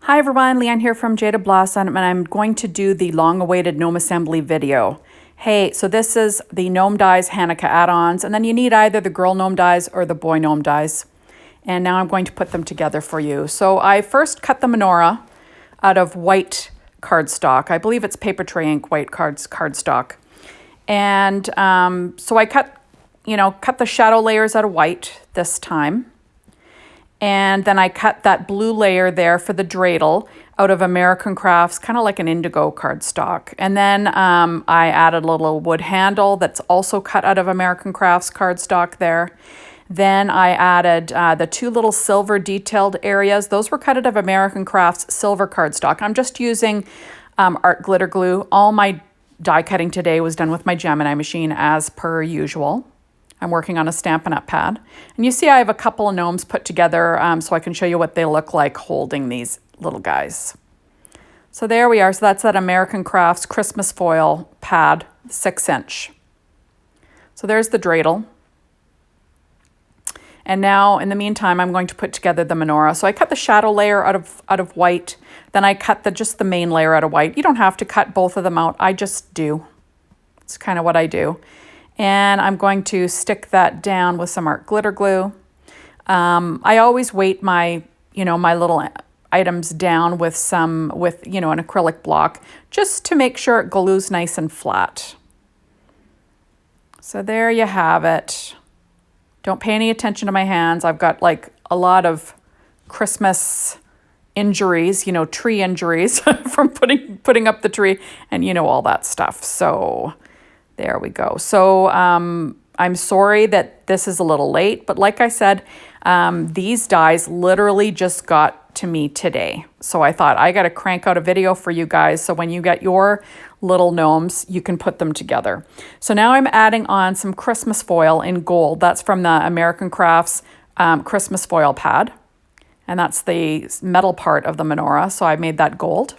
Hi everyone, Leanne here from Jaded Blossom, and I'm going to do the long-awaited gnome assembly video. Hey, so this is the Gnome Dies Hanukkah add-ons, and then you need either the Girl Gnome dies or the Boy Gnome dies. And now I'm going to put them together for you. So I first cut the menorah out of white cardstock. I believe it's paper tray ink white cardstock. And so I cut the shadow layers out of white this time. And then I cut that blue layer there for the dreidel out of American Crafts, kind of like an indigo cardstock. And then I added a little wood handle that's also cut out of American Crafts cardstock there. Then I added the two little silver detailed areas. Those were cut out of American Crafts silver cardstock. I'm just using art glitter glue. All my die cutting today was done with my Gemini machine as per usual. I'm working on a Stampin' Up! Pad. And you see I have a couple of gnomes put together so I can show you what they look like holding these little guys. So there we are. So that's that American Crafts Christmas foil pad, 6-inch. So there's the dreidel. And now, in the meantime, I'm going to put together the menorah. So I cut the shadow layer out of white. Then I cut just the main layer out of white. You don't have to cut both of them out. I just do. It's kind of what I do. And I'm going to stick that down with some art glitter glue. I always weight my little items down with an acrylic block just to make sure it glues nice and flat. So there you have it. Don't pay any attention to my hands. I've got like a lot of Christmas injuries, tree injuries from putting up the tree and all that stuff. So there we go. So I'm sorry that this is a little late, but like I said, these dies literally just got to me today. So I thought I got to crank out a video for you guys so when you get your little gnomes, you can put them together. So now I'm adding on some Christmas foil in gold. That's from the American Crafts Christmas foil pad. And that's the metal part of the menorah. So I made that gold.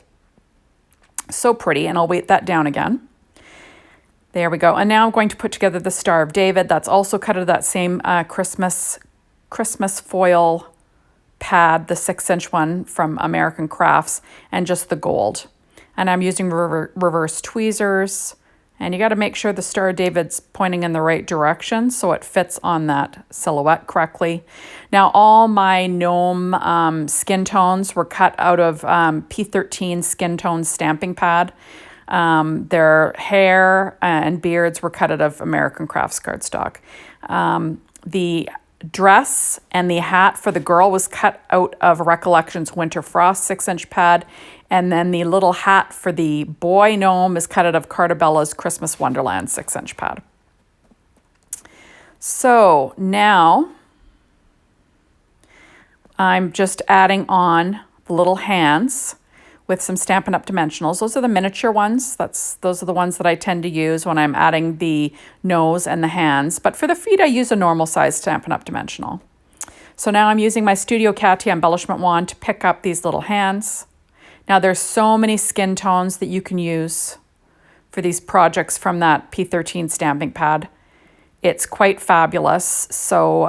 So pretty, and I'll weight that down again. There we go. And now I'm going to put together the Star of David. That's also cut out of that same Christmas foil pad, the 6-inch one from American Crafts, and just the gold. And I'm using reverse tweezers. And you got to make sure the Star of David's pointing in the right direction so it fits on that silhouette correctly. Now, all my gnome skin tones were cut out of P13 skin tone stamping pad. Their hair and beards were cut out of American Crafts cardstock. The dress and the hat for the girl was cut out of Recollections Winter Frost 6-inch pad. And then the little hat for the boy gnome is cut out of Cartabella's Christmas Wonderland 6-inch pad. So now I'm just adding on the little hands with some Stampin' Up! Dimensionals. Those are the miniature ones. Those are the ones that I tend to use when I'm adding the nose and the hands. But for the feet, I use a normal size Stampin' Up! Dimensional. So now I'm using my Studio Katia embellishment wand to pick up these little hands. Now there's so many skin tones that you can use for these projects from that P13 stamping pad. It's quite fabulous. So,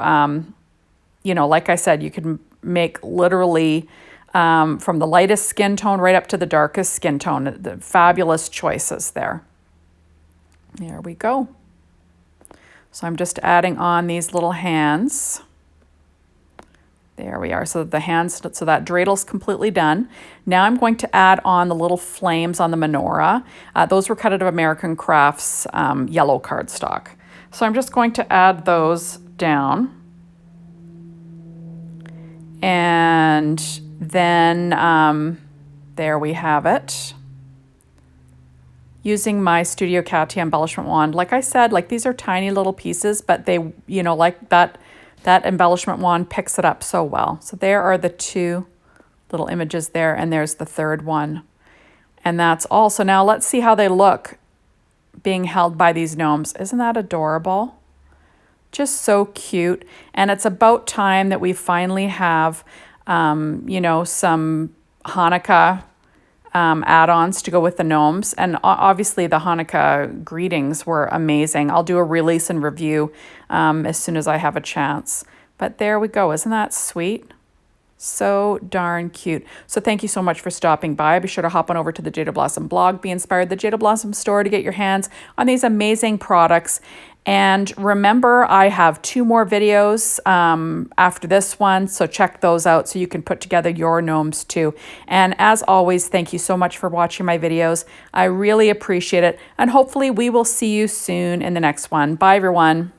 like I said, you can make literally from the lightest skin tone right up to the darkest skin tone. The fabulous choices there. There we go. So I'm just adding on these little hands. There we are. So the hands, so that dreidel's completely done. Now I'm going to add on the little flames on the menorah. Those were cut out of American Crafts yellow cardstock. So I'm just going to add those down. And then there we have it. Using my Studio Katia embellishment wand. Like I said, these are tiny little pieces, but they, like that embellishment wand picks it up so well. So there are the two little images there, and there's the third one. And that's all. So now let's see how they look being held by these gnomes. Isn't that adorable? Just so cute. And it's about time that we finally have some Hanukkah add-ons to go with the gnomes. And obviously the Hanukkah greetings were amazing. I'll do a release and review as soon as I have a chance. But there we go. Isn't that sweet? So darn cute. So thank you so much for stopping by. Be sure to hop on over to the Jaded Blossom blog, Be Inspired, the Jaded Blossom store to get your hands on these amazing products. And remember, I have 2 more videos after this one, so check those out so you can put together your gnomes too. And as always, thank you so much for watching my videos. I really appreciate it, and hopefully we will see you soon in the next one. Bye, everyone.